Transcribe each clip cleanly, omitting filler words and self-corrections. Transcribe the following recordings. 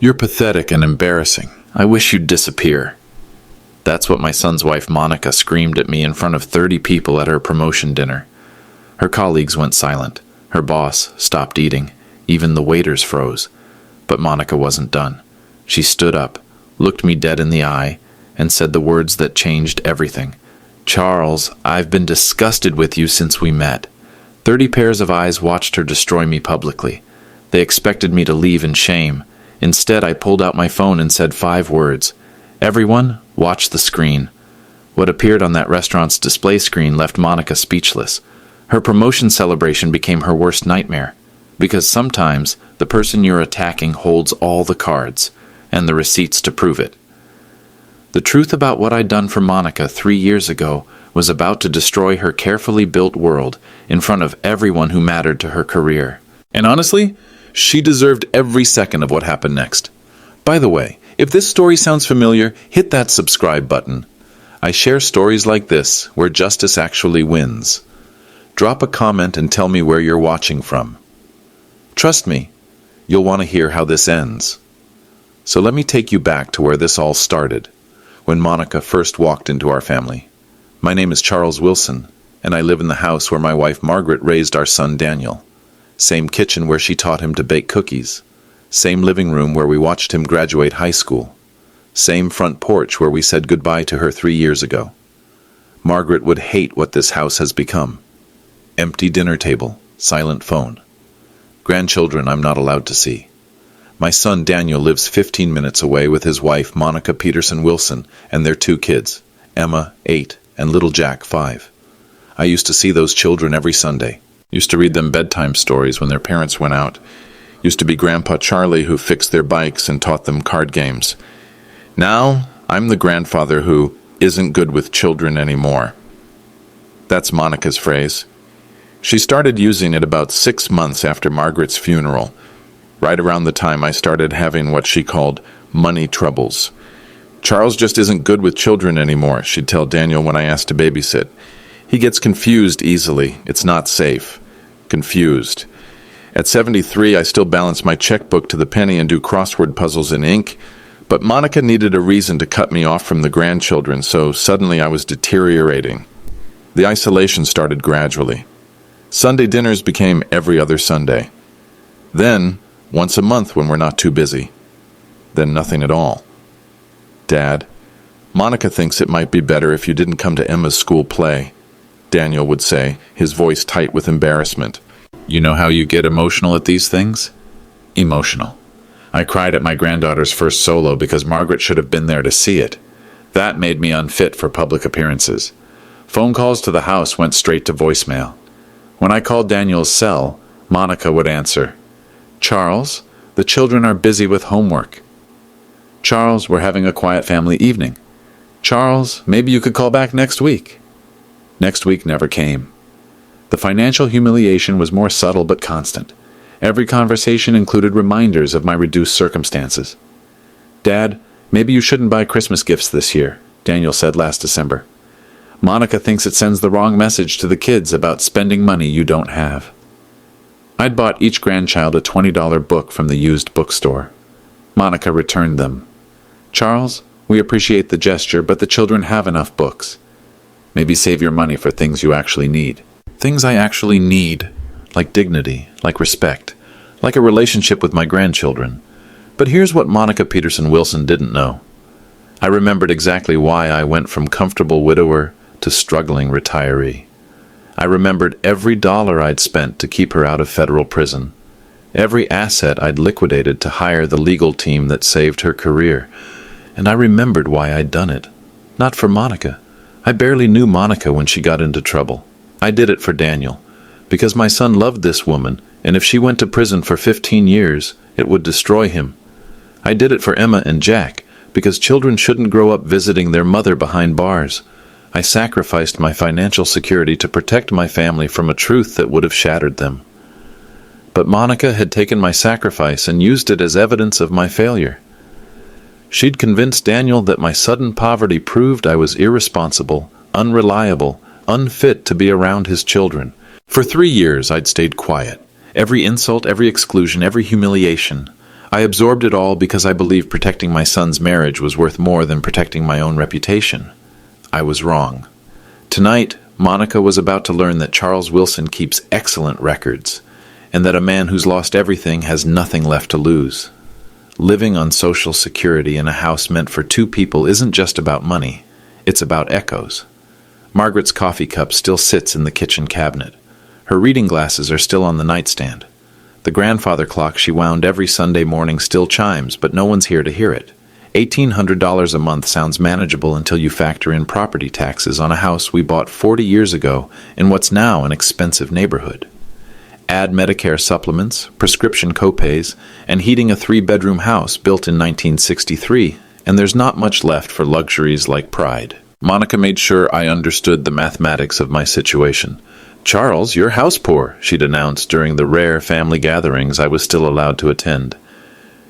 You're pathetic and embarrassing. I wish you'd disappear. That's what my son's wife Monica screamed at me in front of 30 people at her promotion dinner. Her colleagues went silent. Her boss stopped eating. Even the waiters froze. But Monica wasn't done. She stood up, looked me dead in the eye, and said the words that changed everything. "Charles, I've been disgusted with you since we met." 30 pairs of eyes watched her destroy me publicly. They expected me to leave in shame. Instead, I pulled out my phone and said 5 words. "Everyone, watch the screen." What appeared on that restaurant's display screen left Monica speechless. Her promotion celebration became her worst nightmare. Because sometimes, the person you're attacking holds all the cards, and the receipts to prove it. The truth about what I'd done for Monica 3 years ago was about to destroy her carefully built world in front of everyone who mattered to her career. And honestly, she deserved every second of what happened next. By the way, if this story sounds familiar, hit that subscribe button. I share stories like this where justice actually wins. Drop a comment and tell me where you're watching from. Trust me, you'll want to hear how this ends. So let me take you back to where this all started, when Monica first walked into our family. My name is Charles Wilson, and I live in the house where my wife Margaret raised our son Daniel. Same kitchen where she taught him to bake cookies. Same living room where we watched him graduate high school. Same front porch where we said goodbye to her 3 years ago. Margaret would hate what this house has become. Empty dinner table, silent phone. Grandchildren I'm not allowed to see. My son Daniel lives 15 minutes away with his wife Monica Peterson Wilson and their 2 kids, Emma, 8, and little Jack, 5. I used to see those children every Sunday. Used to read them bedtime stories when their parents went out. Used to be Grandpa Charlie who fixed their bikes and taught them card games. Now, I'm the grandfather who isn't good with children anymore. That's Monica's phrase. She started using it about 6 months after Margaret's funeral, right around the time I started having what she called money troubles. "Charles just isn't good with children anymore," she'd tell Daniel when I asked to babysit. "He gets confused easily. It's not safe." Confused. At 73, I still balance my checkbook to the penny and do crossword puzzles in ink, but Monica needed a reason to cut me off from the grandchildren, so suddenly I was deteriorating. The isolation started gradually. Sunday dinners became every other Sunday. Then, once a month when we're not too busy. Then nothing at all. "Dad, Monica thinks it might be better if you didn't come to Emma's school play," Daniel would say, his voice tight with embarrassment. You know how you get emotional at these things? Emotional. I cried at my granddaughter's first solo because Margaret should have been there to see it. That made me unfit for public appearances. Phone calls to the house went straight to voicemail. When I called Daniel's cell, Monica would answer, "Charles, the children are busy with homework." "Charles, we're having a quiet family evening." "Charles, maybe you could call back next week." Next week never came. The financial humiliation was more subtle but constant. Every conversation included reminders of my reduced circumstances. "Dad, maybe you shouldn't buy Christmas gifts this year," Daniel said last December. "Monica thinks it sends the wrong message to the kids about spending money you don't have." I'd bought each grandchild a $20 book from the used bookstore. Monica returned them. "Charles, we appreciate the gesture, but the children have enough books. Maybe save your money for things you actually need." Things I actually need, like dignity, like respect, like a relationship with my grandchildren. But here's what Monica Peterson Wilson didn't know. I remembered exactly why I went from comfortable widower to struggling retiree. I remembered every dollar I'd spent to keep her out of federal prison, every asset I'd liquidated to hire the legal team that saved her career, and I remembered why I'd done it. Not for Monica. I barely knew Monica when she got into trouble. I did it for Daniel, because my son loved this woman, and if she went to prison for 15 years, it would destroy him. I did it for Emma and Jack, because children shouldn't grow up visiting their mother behind bars. I sacrificed my financial security to protect my family from a truth that would have shattered them. But Monica had taken my sacrifice and used it as evidence of my failure. She'd convinced Daniel that my sudden poverty proved I was irresponsible, unreliable, unfit to be around his children. For 3 years I'd stayed quiet. Every insult, every exclusion, every humiliation. I absorbed it all because I believed protecting my son's marriage was worth more than protecting my own reputation. I was wrong. Tonight, Monica was about to learn that Charles Wilson keeps excellent records, and that a man who's lost everything has nothing left to lose. Living on Social Security in a house meant for two people isn't just about money, it's about echoes. Margaret's coffee cup still sits in the kitchen cabinet. Her reading glasses are still on the nightstand. The grandfather clock she wound every Sunday morning still chimes, but no one's here to hear it. $1,800 a month sounds manageable until you factor in property taxes on a house we bought 40 years ago in what's now an expensive neighborhood. Add Medicare supplements, prescription copays, and heating a 3-bedroom house built in 1963, and there's not much left for luxuries like pride. Monica made sure I understood the mathematics of my situation. "Charles, you're house poor," she'd announced during the rare family gatherings I was still allowed to attend.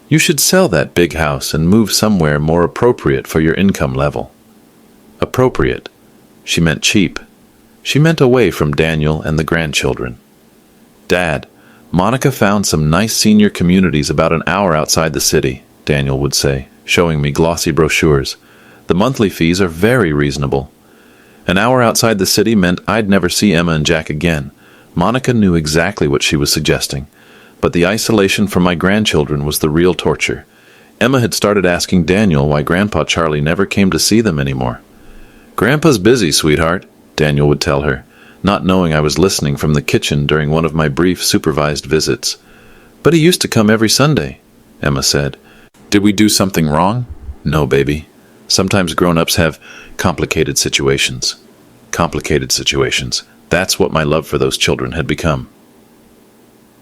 "You should sell that big house and move somewhere more appropriate for your income level." Appropriate. She meant cheap. She meant away from Daniel and the grandchildren. "Dad, Monica found some nice senior communities about an hour outside the city," Daniel would say, showing me glossy brochures. "The monthly fees are very reasonable." An hour outside the city meant I'd never see Emma and Jack again. Monica knew exactly what she was suggesting, but the isolation from my grandchildren was the real torture. Emma had started asking Daniel why Grandpa Charlie never came to see them anymore. "Grandpa's busy, sweetheart," Daniel would tell her, not knowing I was listening from the kitchen during one of my brief supervised visits. "But he used to come every Sunday," Emma said. "Did we do something wrong?" "No, baby. Sometimes grown-ups have complicated situations. Complicated situations. That's what my love for those children had become."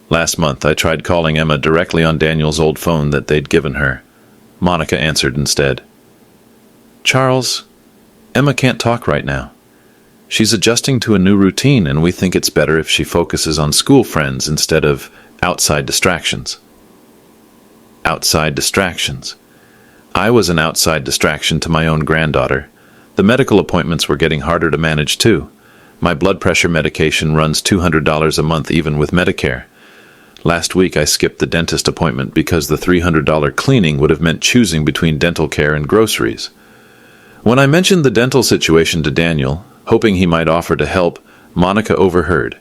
Last month, I tried calling Emma directly on Daniel's old phone that they'd given her. Monica answered instead. "Charles, Emma can't talk right now. She's adjusting to a new routine, and we think it's better if she focuses on school friends instead of outside distractions." Outside distractions. I was an outside distraction to my own granddaughter. The medical appointments were getting harder to manage, too. My blood pressure medication runs $200 a month even with Medicare. Last week I skipped the dentist appointment because the $300 cleaning would have meant choosing between dental care and groceries. When I mentioned the dental situation to Daniel, hoping he might offer to help, Monica overheard.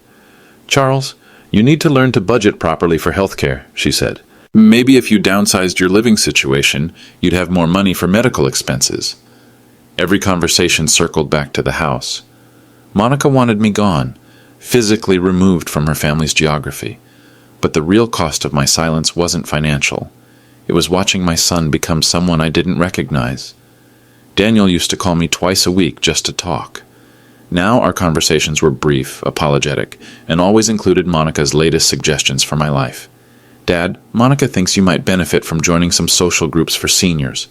"Charles, you need to learn to budget properly for health care," she said. "Maybe if you downsized your living situation, you'd have more money for medical expenses." Every conversation circled back to the house. Monica wanted me gone, physically removed from her family's geography. But the real cost of my silence wasn't financial. It was watching my son become someone I didn't recognize. Daniel used to call me twice a week just to talk. Now our conversations were brief, apologetic, and always included Monica's latest suggestions for my life. "Dad, Monica thinks you might benefit from joining some social groups for seniors.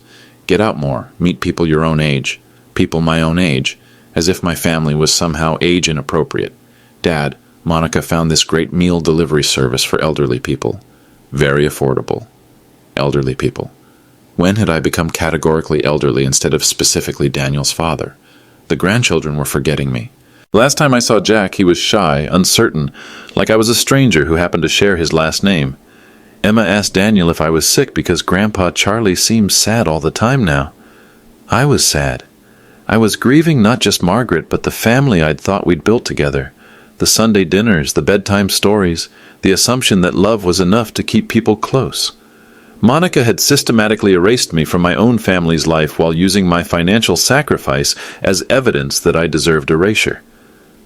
Get out more, meet people your own age, people my own age, as if my family was somehow age inappropriate. Dad, Monica found this great meal delivery service for elderly people. Very affordable. Elderly people." When had I become categorically elderly instead of specifically Daniel's father? The grandchildren were forgetting me. The last time I saw Jack, he was shy, uncertain, like I was a stranger who happened to share his last name. Emma asked Daniel if I was sick because Grandpa Charlie seemed sad all the time now. I was sad. I was grieving not just Margaret, but the family I'd thought we'd built together. The Sunday dinners, the bedtime stories, the assumption that love was enough to keep people close. Monica had systematically erased me from my own family's life while using my financial sacrifice as evidence that I deserved erasure.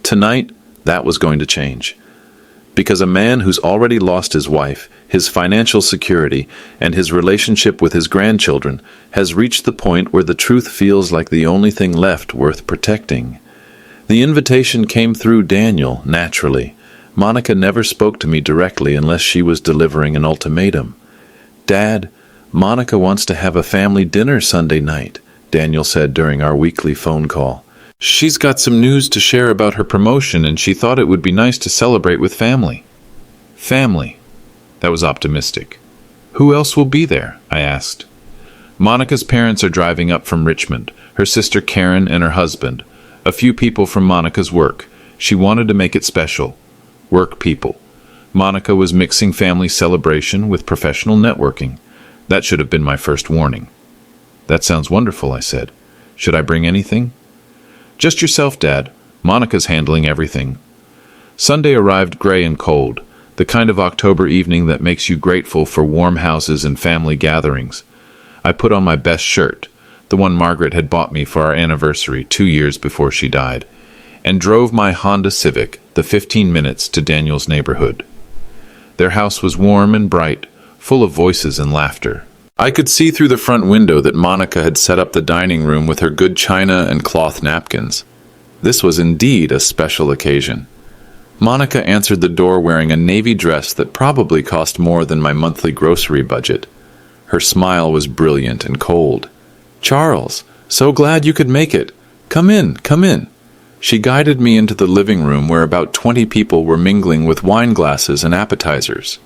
Tonight, that was going to change. Because a man who's already lost his wife, his financial security, and his relationship with his grandchildren has reached the point where the truth feels like the only thing left worth protecting. The invitation came through Daniel, naturally. Monica never spoke to me directly unless she was delivering an ultimatum. "Dad, Monica wants to have a family dinner Sunday night," Daniel said during our weekly phone call. "She's got some news to share about her promotion, and she thought it would be nice to celebrate with family." Family. That was optimistic. "Who else will be there?" I asked. "Monica's parents are driving up from Richmond, her sister Karen and her husband. A few people from Monica's work. She wanted to make it special. Work people." Monica was mixing family celebration with professional networking. That should have been my first warning. That sounds wonderful, I said. Should I bring anything? Just yourself, Dad. Monica's handling everything. Sunday arrived gray and cold, the kind of October evening that makes you grateful for warm houses and family gatherings. I put on my best shirt, the one Margaret had bought me for our anniversary 2 years before she died, and drove my Honda Civic the 15 minutes to Daniel's neighborhood. Their house was warm and bright, full of voices and laughter. I could see through the front window that Monica had set up the dining room with her good china and cloth napkins. This was indeed a special occasion. Monica answered the door wearing a navy dress that probably cost more than my monthly grocery budget. Her smile was brilliant and cold. "Charles, so glad you could make it. Come in, come in." She guided me into the living room where about 20 people were mingling with wine glasses and appetizers.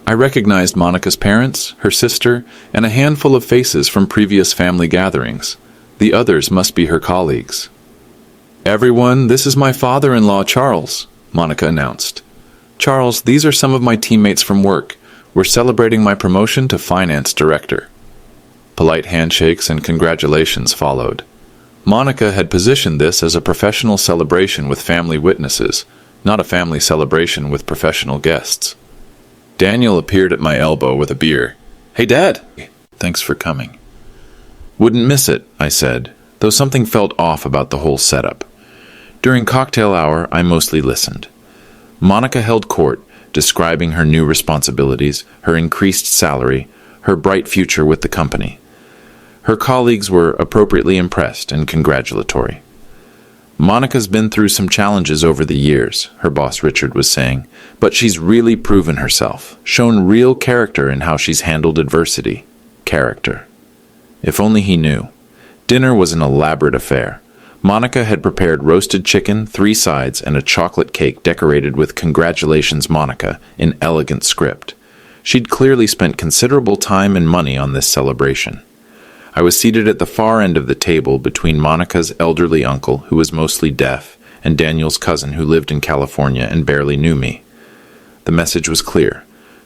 I recognized Monica's parents, her sister, and a handful of faces from previous family gatherings. The others must be her colleagues. "Everyone, this is my father-in-law, Charles," Monica announced. "Charles, these are some of my teammates from work. We're celebrating my promotion to finance director." Polite handshakes and congratulations followed. Monica had positioned this as a professional celebration with family witnesses, not a family celebration with professional guests. Daniel appeared at my elbow with a beer. "Hey, Dad!" "Thanks for coming." "Wouldn't miss it," I said, though something felt off about the whole setup. During cocktail hour, I mostly listened. Monica held court, describing her new responsibilities, her increased salary, her bright future with the company. Her colleagues were appropriately impressed and congratulatory. "Monica's been through some challenges over the years," her boss Richard was saying, "but she's really proven herself, shown real character in how she's handled adversity." Character. If only he knew. Dinner was an elaborate affair. Monica had prepared roasted chicken, 3 sides, and a chocolate cake decorated with "Congratulations, Monica" in elegant script. She'd clearly spent considerable time and money on this celebration. I was seated at the far end of the table between Monica's elderly uncle, who was mostly deaf, and Daniel's cousin, who lived in California and barely knew me. The message was clear.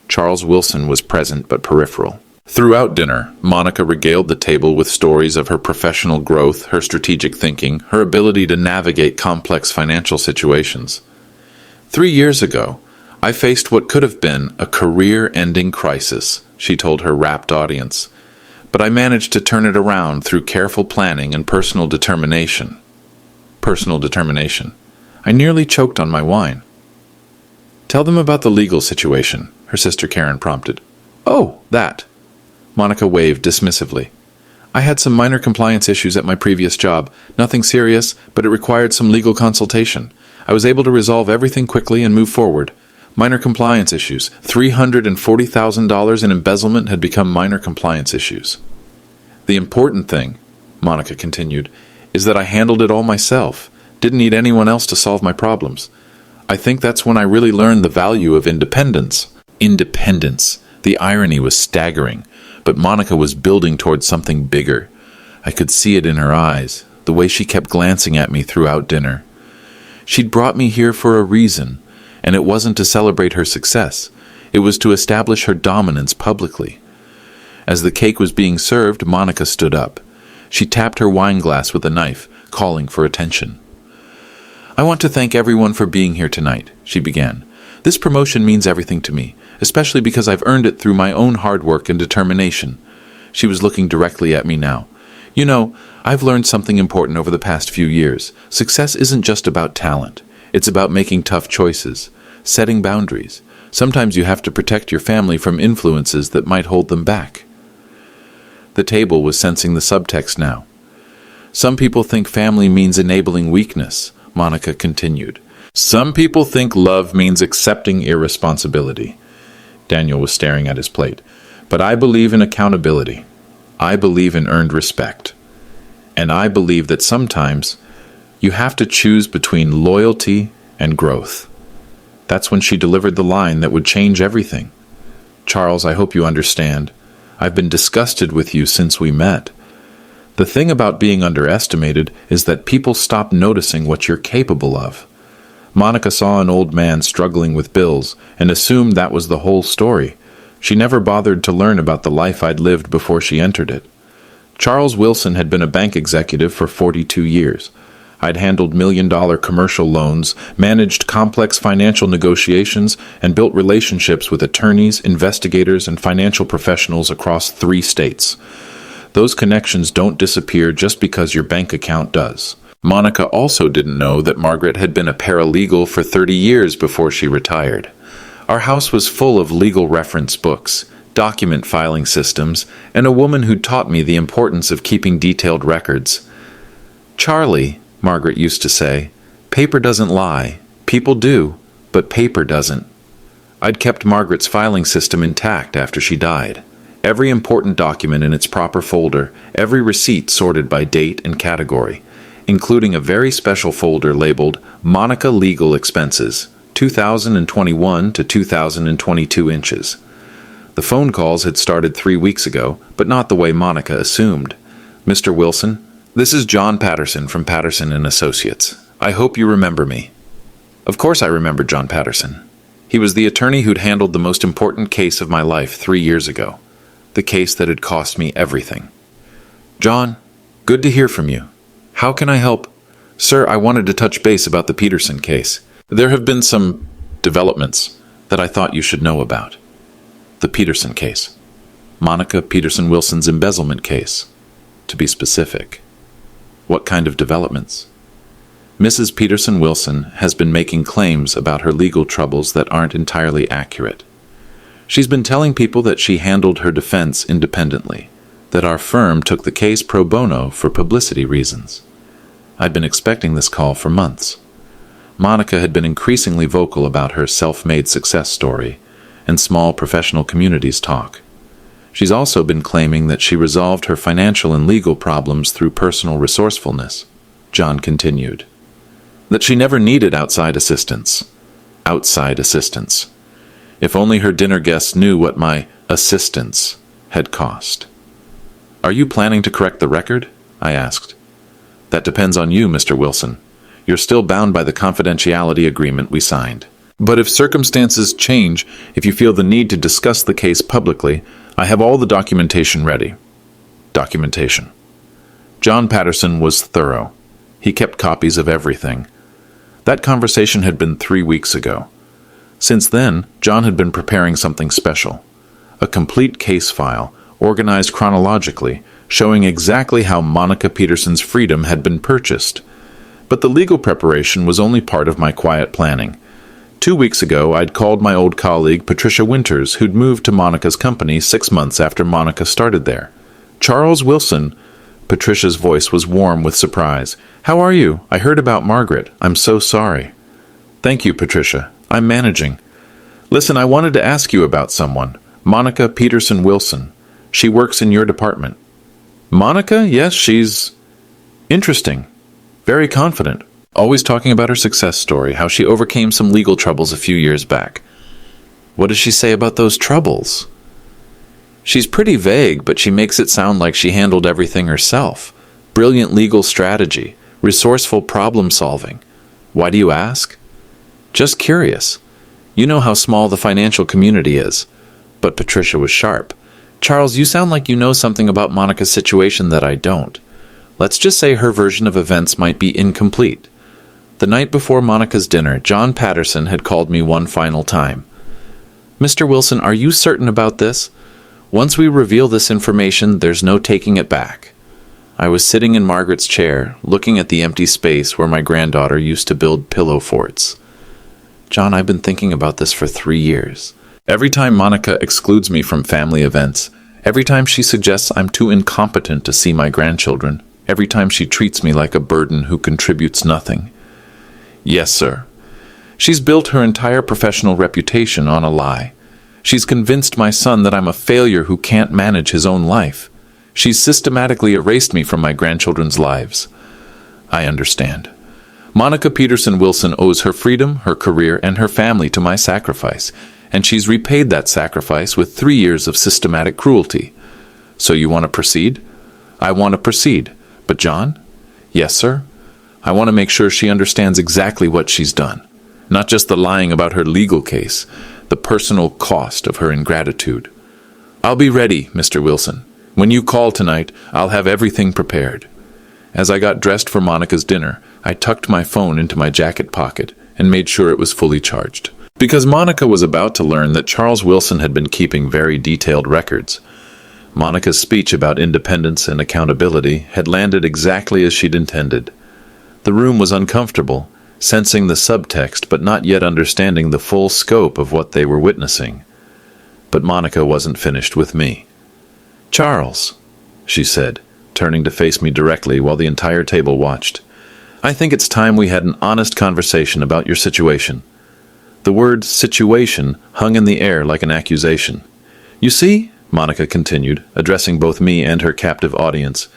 Charles Wilson was present but peripheral. Throughout dinner, Monica regaled the table with stories of her professional growth, her strategic thinking, her ability to navigate complex financial situations. 3 years ago, I faced what could have been a career-ending crisis, she told her rapt audience. But I managed to turn it around through careful planning and personal determination. Personal determination. I nearly choked on my wine. "Tell them about the legal situation," her sister Karen prompted. "Oh, that." Monica waved dismissively. "I had some minor compliance issues at my previous job. Nothing serious, but it required some legal consultation. I was able to resolve everything quickly and move forward. Minor compliance issues. $340,000 in embezzlement had become minor compliance issues. The important thing," Monica continued, "is that I handled it all myself. Didn't need anyone else to solve my problems. I think that's when I really learned the value of independence." Independence. The irony was staggering, but Monica was building towards something bigger. I could see it in her eyes, the way she kept glancing at me throughout dinner. She'd brought me here for a reason, and it wasn't to celebrate her success. It was to establish her dominance publicly. As the cake was being served, Monica stood up. She tapped her wine glass with a knife, calling for attention. "I want to thank everyone for being here tonight," she began. "This promotion means everything to me, especially because I've earned it through my own hard work and determination." She was looking directly at me now. "You know, I've learned something important over the past few years. Success isn't just about talent. It's about making tough choices, setting boundaries. Sometimes you have to protect your family from influences that might hold them back." The table was sensing the subtext now. "Some people think family means enabling weakness," Monica continued. "Some people think love means accepting irresponsibility." Daniel was staring at his plate. "But I believe in accountability. I believe in earned respect. And I believe that sometimes you have to choose between loyalty and growth." That's when she delivered the line that would change everything. "Charles, I hope you understand. I've been disgusted with you since we met. The thing about being underestimated is that people stop noticing what you're capable of." Monica saw an old man struggling with bills and assumed that was the whole story. She never bothered to learn about the life I'd lived before she entered it. Charles Wilson had been a bank executive for 42 years. I'd handled million-dollar commercial loans, managed complex financial negotiations, and built relationships with attorneys, investigators, and financial professionals across 3 states. Those connections don't disappear just because your bank account does. Monica also didn't know that Margaret had been a paralegal for 30 years before she retired. Our house was full of legal reference books, document filing systems, and a woman who taught me the importance of keeping detailed records. "Charlie," Margaret used to say, "paper doesn't lie. People do, but paper doesn't." I'd kept Margaret's filing system intact after she died. Every important document in its proper folder, every receipt sorted by date and category, including a very special folder labeled Monica Legal Expenses, 2021 to 2022 inches. The phone calls had started 3 weeks ago, but not the way Monica assumed. "Mr. Wilson, this is John Patterson from Patterson & Associates. I hope you remember me." Of course I remembered John Patterson. He was the attorney who'd handled the most important case of my life 3 years ago. The case that had cost me everything. "John, good to hear from you. How can I help?" "Sir, I wanted to touch base about the Peterson case. There have been some developments that I thought you should know about." The Peterson case. Monica Peterson Wilson's embezzlement case, to be specific. What kind of developments? Mrs. Peterson Wilson has been making claims about her legal troubles that aren't entirely accurate. She's been telling people that she handled her defense independently, that our firm took the case pro bono for publicity reasons. I'd been expecting this call for months. Monica had been increasingly vocal about her self-made success story and small professional communities talk. She's also been claiming that she resolved her financial and legal problems through personal resourcefulness, John continued. That she never needed outside assistance. Outside assistance. If only her dinner guests knew what my assistance had cost. "Are you planning to correct the record?" I asked. "That depends on you, Mr. Wilson. You're still bound by the confidentiality agreement we signed. But if circumstances change, if you feel the need to discuss the case publicly, I have all the documentation ready." Documentation. John Patterson was thorough. He kept copies of everything. That conversation had been 3 weeks ago. Since then, John had been preparing something special. A complete case file, organized chronologically, showing exactly how Monica Peterson's freedom had been purchased. But the legal preparation was only part of my quiet planning. 2 weeks ago, I'd called my old colleague Patricia Winters, who'd moved to Monica's company 6 months after Monica started there. "Charles Wilson." Patricia's voice was warm with surprise. "How are you? I heard about Margaret. I'm so sorry." "Thank you, Patricia. I'm managing. Listen, I wanted to ask you about someone. Monica Peterson Wilson. She works in your department." "Monica? Yes, she's interesting. Very confident. Always talking about her success story, how she overcame some legal troubles a few years back." "What does she say about those troubles?" "She's pretty vague, but she makes it sound like she handled everything herself. Brilliant legal strategy, resourceful problem solving. Why do you ask?" "Just curious. You know how small the financial community is." But Patricia was sharp. "Charles, you sound like you know something about Monica's situation that I don't. Let's just say her version of events might be incomplete. The night before Monica's dinner, John Patterson had called me one final time. "Mr. Wilson, are you certain about this? Once we reveal this information, there's no taking it back." I was sitting in Margaret's chair, looking at the empty space where my granddaughter used to build pillow forts. "John, I've been thinking about this for 3 years. Every time Monica excludes me from family events, every time she suggests I'm too incompetent to see my grandchildren, every time she treats me like a burden who contributes nothing." "Yes, sir." "She's built her entire professional reputation on a lie. She's convinced my son that I'm a failure who can't manage his own life. She's systematically erased me from my grandchildren's lives." "I understand. Monica Peterson Wilson owes her freedom, her career, and her family to my sacrifice, and she's repaid that sacrifice with 3 years of systematic cruelty. So you want to proceed?" "I want to proceed. But John?" "Yes, sir. I want to make sure she understands exactly what she's done. Not just the lying about her legal case, the personal cost of her ingratitude. "I'll be ready, Mr. Wilson. When you call tonight, I'll have everything prepared." As I got dressed for Monica's dinner, I tucked my phone into my jacket pocket and made sure it was fully charged. Because Monica was about to learn that Charles Wilson had been keeping very detailed records. Monica's speech about independence and accountability had landed exactly as she'd intended. The room was uncomfortable, sensing the subtext but not yet understanding the full scope of what they were witnessing. But Monica wasn't finished with me. "Charles," she said, turning to face me directly while the entire table watched, "I think it's time we had an honest conversation about your situation." The word situation hung in the air like an accusation. "You see," Monica continued, addressing both me and her captive audience,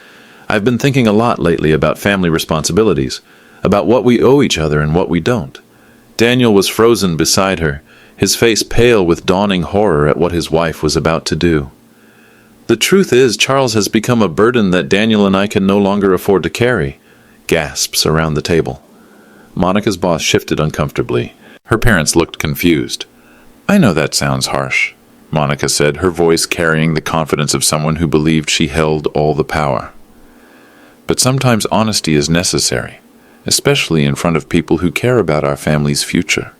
"I've been thinking a lot lately about family responsibilities, about what we owe each other and what we don't." Daniel was frozen beside her, his face pale with dawning horror at what his wife was about to do. "The truth is, Charles has become a burden that Daniel and I can no longer afford to carry." Gasps around the table. Monica's boss shifted uncomfortably. Her parents looked confused. "I know that sounds harsh," Monica said, her voice carrying the confidence of someone who believed she held all the power. "But sometimes honesty is necessary, especially in front of people who care about our family's future."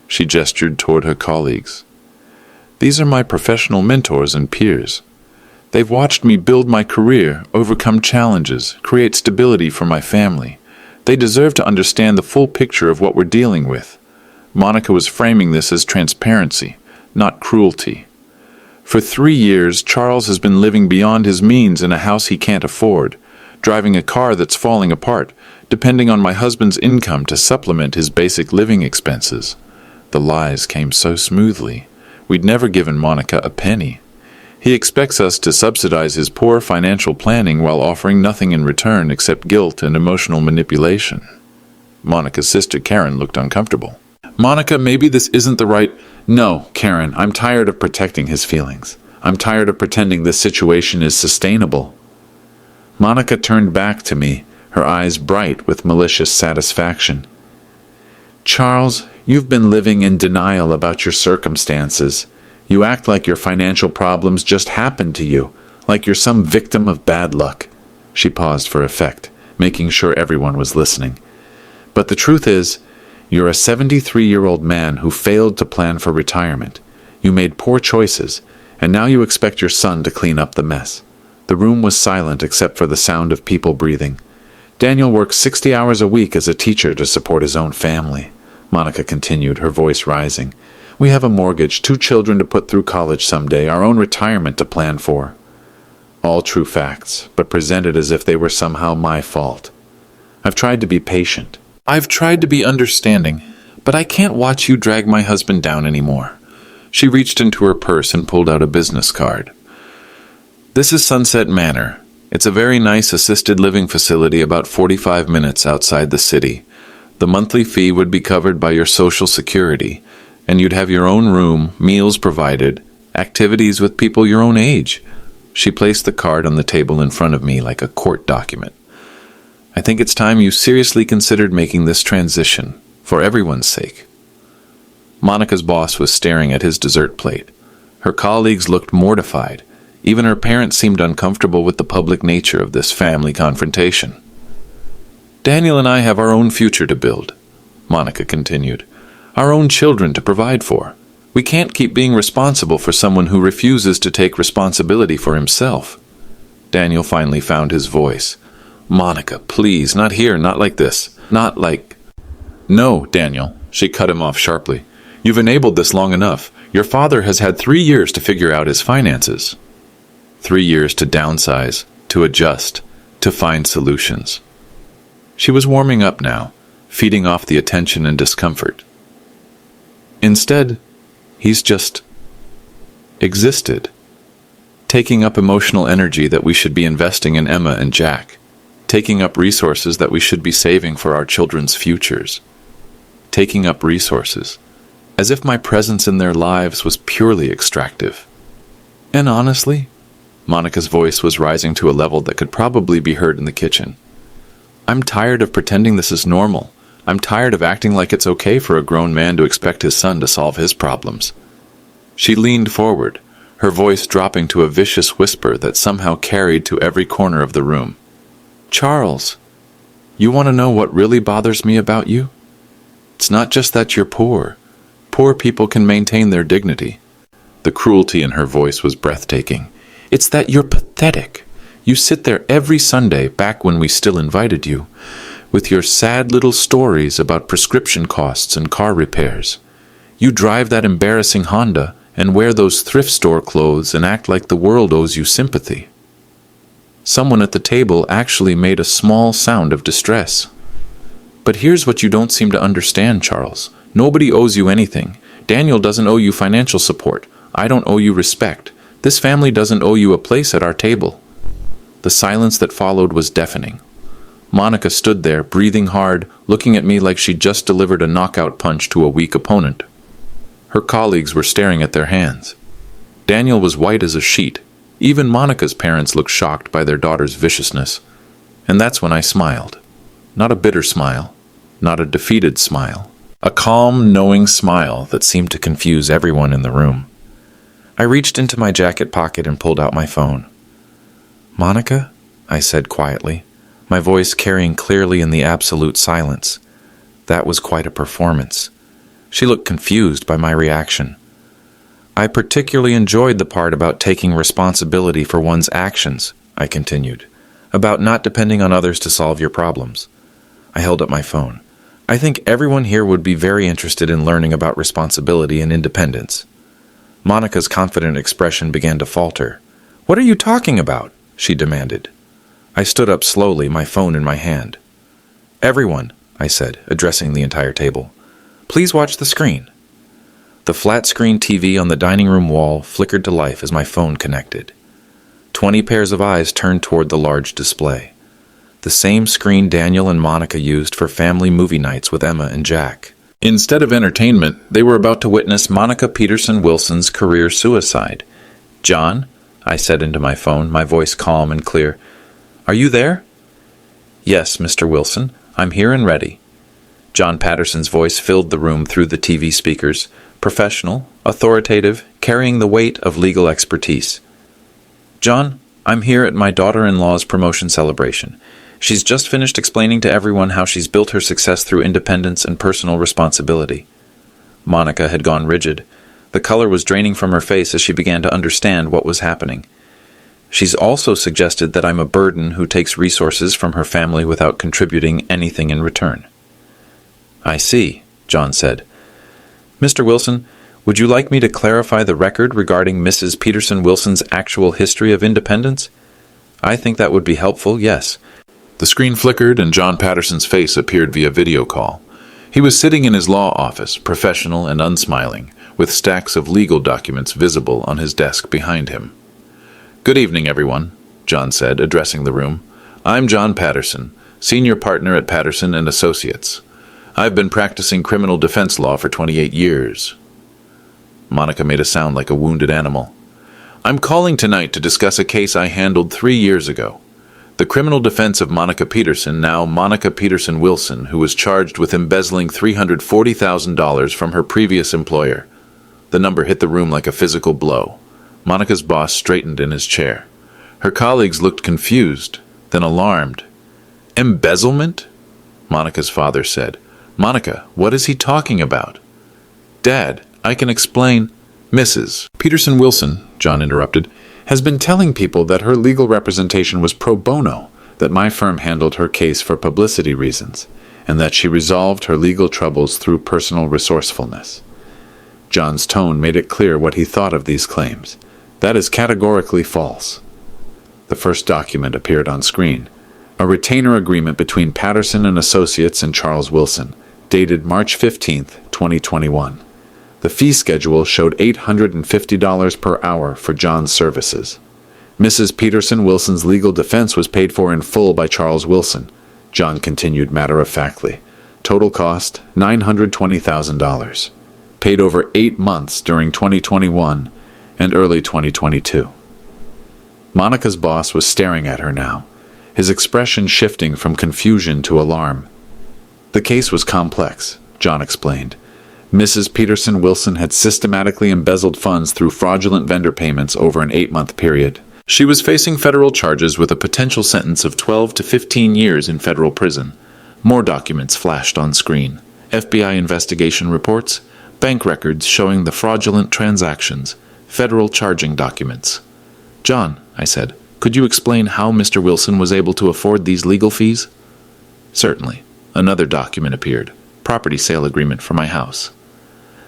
She gestured toward her colleagues. "These are my professional mentors and peers. They've watched me build my career, overcome challenges, create stability for my family. They deserve to understand the full picture of what we're dealing with." Monica was framing this as transparency, not cruelty. "For 3 years, Charles has been living beyond his means in a house he can't afford, driving a car that's falling apart, depending on my husband's income to supplement his basic living expenses." The lies came so smoothly. We'd never given Monica a penny. He expects us to subsidize his poor financial planning while offering nothing in return except guilt and emotional manipulation. Monica's sister Karen looked uncomfortable. "Monica, maybe this isn't the right—" "No, Karen, I'm tired of protecting his feelings. I'm tired of pretending this situation is sustainable." Monica turned back to me, her eyes bright with malicious satisfaction. "Charles, you've been living in denial about your circumstances. You act like your financial problems just happened to you, like you're some victim of bad luck." She paused for effect, making sure everyone was listening. "But the truth is, you're a 73-year-old man who failed to plan for retirement. You made poor choices, and now you expect your son to clean up the mess." The room was silent except for the sound of people breathing. "Daniel works 60 hours a week as a teacher to support his own family," Monica continued, her voice rising. "We have a mortgage, 2 children to put through college someday, our own retirement to plan for." All true facts, but presented as if they were somehow my fault. I've tried to be patient. I've tried to be understanding, but I can't watch you drag my husband down anymore. She reached into her purse and pulled out a business card. "This is Sunset Manor. It's a very nice assisted living facility about 45 minutes outside the city. The monthly fee would be covered by your Social Security, and you'd have your own room, meals provided, activities with people your own age." She placed the card on the table in front of me like a court document. "I think it's time you seriously considered making this transition, for everyone's sake." Monica's boss was staring at his dessert plate. Her colleagues looked mortified. Even her parents seemed uncomfortable with the public nature of this family confrontation. "Daniel and I have our own future to build," Monica continued. "Our own children to provide for. We can't keep being responsible for someone who refuses to take responsibility for himself." Daniel finally found his voice. "Monica, please, not here, not like this. Not like—" "No, Daniel," she cut him off sharply. "You've enabled this long enough. Your father has had 3 years to figure out his finances. 3 years to downsize, to adjust, to find solutions." She was warming up now, feeding off the attention and discomfort. Instead, he's just existed, taking up emotional energy that we should be investing in Emma and Jack, taking up resources that we should be saving for our children's futures, taking up resources, as if my presence in their lives was purely extractive. And honestly, Monica's voice was rising to a level that could probably be heard in the kitchen, I'm tired of pretending this is normal, I'm tired of acting like it's okay for a grown man to expect his son to solve his problems." She leaned forward, her voice dropping to a vicious whisper that somehow carried to every corner of the room. "Charles, you want to know what really bothers me about you? It's not just that you're poor. Poor people can maintain their dignity." The cruelty in her voice was breathtaking. "It's that you're pathetic. You sit there every Sunday, back when we still invited you, with your sad little stories about prescription costs and car repairs. You drive that embarrassing Honda and wear those thrift store clothes and act like the world owes you sympathy." Someone at the table actually made a small sound of distress. "But here's what you don't seem to understand, Charles. Nobody owes you anything. Daniel doesn't owe you financial support. I don't owe you respect. This family doesn't owe you a place at our table." The silence that followed was deafening. Monica stood there, breathing hard, looking at me like she'd just delivered a knockout punch to a weak opponent. Her colleagues were staring at their hands. Daniel was white as a sheet. Even Monica's parents looked shocked by their daughter's viciousness. And that's when I smiled. Not a bitter smile, not a defeated smile. A calm, knowing smile that seemed to confuse everyone in the room. I reached into my jacket pocket and pulled out my phone. "Monica?" I said quietly, my voice carrying clearly in the absolute silence. That was quite a performance. She looked confused by my reaction. "I particularly enjoyed the part about taking responsibility for one's actions," I continued, "about not depending on others to solve your problems." I held up my phone. "I think everyone here would be very interested in learning about responsibility and independence." Monica's confident expression began to falter. "What are you talking about?" she demanded. I stood up slowly, my phone in my hand. "Everyone," I said, addressing the entire table, "please watch the screen." The flat-screen TV on the dining room wall flickered to life as my phone connected. 20 pairs of eyes turned toward the large display. The same screen Daniel and Monica used for family movie nights with Emma and Jack. Instead of entertainment, they were about to witness Monica Peterson Wilson's career suicide. "John," I said into my phone, my voice calm and clear, "are you there?" "Yes, Mr. Wilson, I'm here and ready." John Patterson's voice filled the room through the TV speakers, professional, authoritative, carrying the weight of legal expertise. "John, I'm here at my daughter-in-law's promotion celebration. She's just finished explaining to everyone how she's built her success through independence and personal responsibility." Monica had gone rigid. The color was draining from her face as she began to understand what was happening. "She's also suggested that I'm a burden who takes resources from her family without contributing anything in return." "I see," John said. "Mr. Wilson, would you like me to clarify the record regarding Mrs. Peterson Wilson's actual history of independence?" "I think that would be helpful, yes." The screen flickered and John Patterson's face appeared via video call. He was sitting in his law office, professional and unsmiling, with stacks of legal documents visible on his desk behind him. "Good evening, everyone," John said, addressing the room. "I'm John Patterson, senior partner at Patterson and Associates. I've been practicing criminal defense law for 28 years. Monica made a sound like a wounded animal. "I'm calling tonight to discuss a case I handled 3 years ago. The criminal defense of Monica Peterson, now Monica Peterson Wilson, who was charged with embezzling $340,000 from her previous employer." The number hit the room like a physical blow. Monica's boss straightened in his chair. Her colleagues looked confused, then alarmed. "Embezzlement?" Monica's father said. "Monica, what is he talking about?" "Dad, I can explain." "Mrs. Peterson Wilson," John interrupted, "has been telling people that her legal representation was pro bono, that my firm handled her case for publicity reasons, and that she resolved her legal troubles through personal resourcefulness." John's tone made it clear what he thought of these claims. "That is categorically false." The first document appeared on screen. A retainer agreement between Patterson and Associates and Charles Wilson, dated March 15th, 2021. The fee schedule showed $850 per hour for John's services. Mrs. Peterson Wilson's legal defense was paid for in full by Charles Wilson, John continued matter-of-factly. Total cost, $920,000. Paid over 8 months during 2021 and early 2022. Monica's boss was staring at her now, his expression shifting from confusion to alarm. The case was complex, John explained. Mrs. Peterson Wilson had systematically embezzled funds through fraudulent vendor payments over an 8-month period. She was facing federal charges with a potential sentence of 12 to 15 years in federal prison. More documents flashed on screen. FBI investigation reports, bank records showing the fraudulent transactions, federal charging documents. John, I said, could you explain how Mr. Wilson was able to afford these legal fees? Certainly. Another document appeared. Property sale agreement for my house.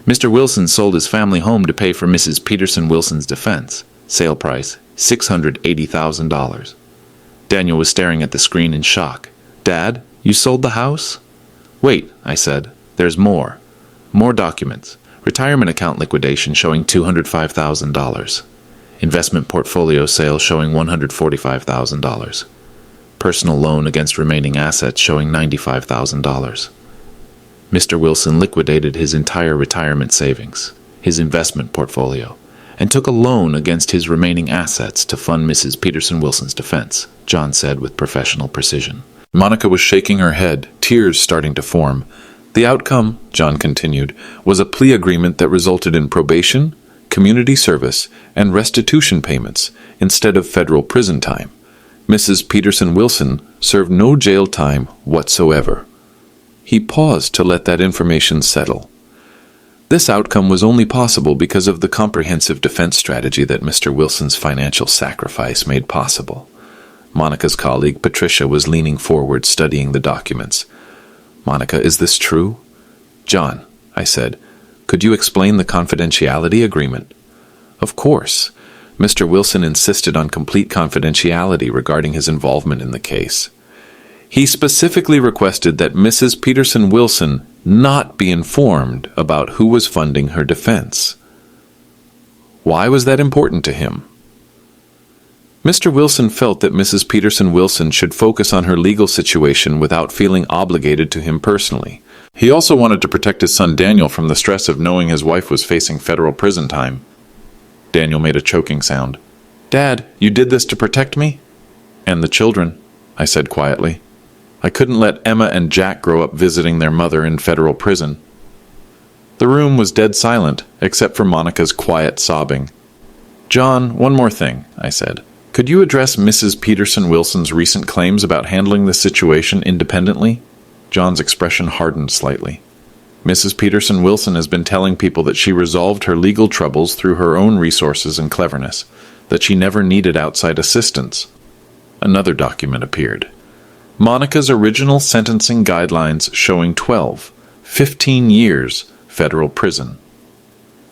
Mr. Wilson sold his family home to pay for Mrs. Peterson Wilson's defense. Sale price, $680,000. Daniel was staring at the screen in shock. Dad, you sold the house? Wait, I said. There's more. More documents. Retirement account liquidation showing $205,000. Investment portfolio sale showing $145,000. Personal loan against remaining assets showing $95,000. Mr. Wilson liquidated his entire retirement savings, his investment portfolio, and took a loan against his remaining assets to fund Mrs. Peterson Wilson's defense, John said with professional precision. Monica was shaking her head, tears starting to form. The outcome, John continued, was a plea agreement that resulted in probation, community service, and restitution payments instead of federal prison time. Mrs. Peterson Wilson served no jail time whatsoever. He paused to let that information settle. This outcome was only possible because of the comprehensive defense strategy that Mr. Wilson's financial sacrifice made possible. Monica's colleague, Patricia, was leaning forward, studying the documents. Monica, is this true? John, I said, could you explain the confidentiality agreement? Of course. Mr. Wilson insisted on complete confidentiality regarding his involvement in the case. He specifically requested that Mrs. Peterson Wilson not be informed about who was funding her defense. Why was that important to him? Mr. Wilson felt that Mrs. Peterson Wilson should focus on her legal situation without feeling obligated to him personally. He also wanted to protect his son Daniel from the stress of knowing his wife was facing federal prison time. Daniel made a choking sound. Dad, you did this to protect me? And the children, I said quietly. I couldn't let Emma and Jack grow up visiting their mother in federal prison. The room was dead silent, except for Monica's quiet sobbing. John, one more thing, I said. Could you address Mrs. Peterson Wilson's recent claims about handling the situation independently? John's expression hardened slightly. Mrs. Peterson Wilson has been telling people that she resolved her legal troubles through her own resources and cleverness, that she never needed outside assistance. Another document appeared. Monica's original sentencing guidelines showing 15 years federal prison.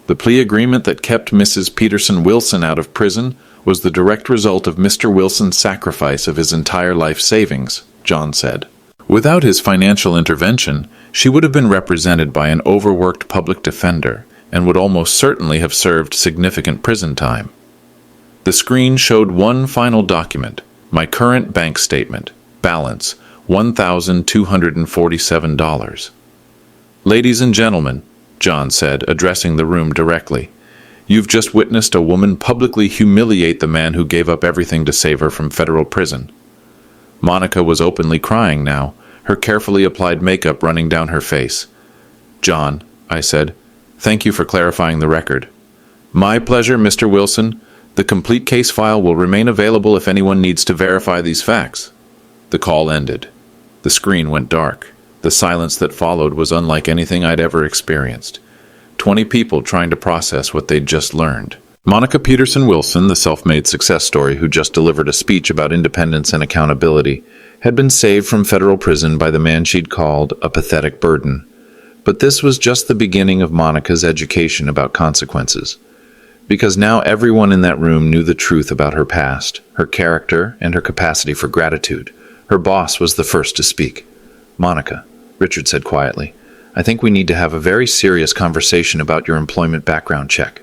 The plea agreement that kept Mrs. Peterson Wilson out of prison was the direct result of Mr. Wilson's sacrifice of his entire life savings, John said. Without his financial intervention, she would have been represented by an overworked public defender and would almost certainly have served significant prison time. The screen showed one final document, my current bank statement, balance $1,247. Ladies and gentlemen, John said, addressing the room directly, you've just witnessed a woman publicly humiliate the man who gave up everything to save her from federal prison. Monica was openly crying now, her carefully applied makeup running down her face. John, I said, thank you for clarifying the record. My pleasure, Mr. Wilson. The complete case file will remain available if anyone needs to verify these facts. The call ended. The screen went dark. The silence that followed was unlike anything I'd ever experienced. 20 people trying to process what they'd just learned. Monica Peterson Wilson, the self-made success story who just delivered a speech about independence and accountability, had been saved from federal prison by the man she'd called a pathetic burden. But this was just the beginning of Monica's education about consequences. Because now everyone in that room knew the truth about her past, her character, and her capacity for gratitude. Her boss was the first to speak. Monica, Richard said quietly, I think we need to have a very serious conversation about your employment background check.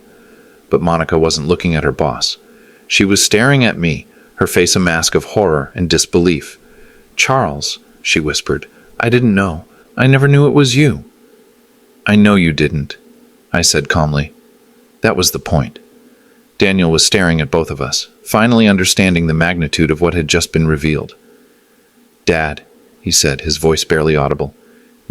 But Monica wasn't looking at her boss. She was staring at me, her face a mask of horror and disbelief. Charles, she whispered, I didn't know. I never knew it was you. I know you didn't, I said calmly. That was the point. Daniel was staring at both of us, finally understanding the magnitude of what had just been revealed. Dad, he said, his voice barely audible,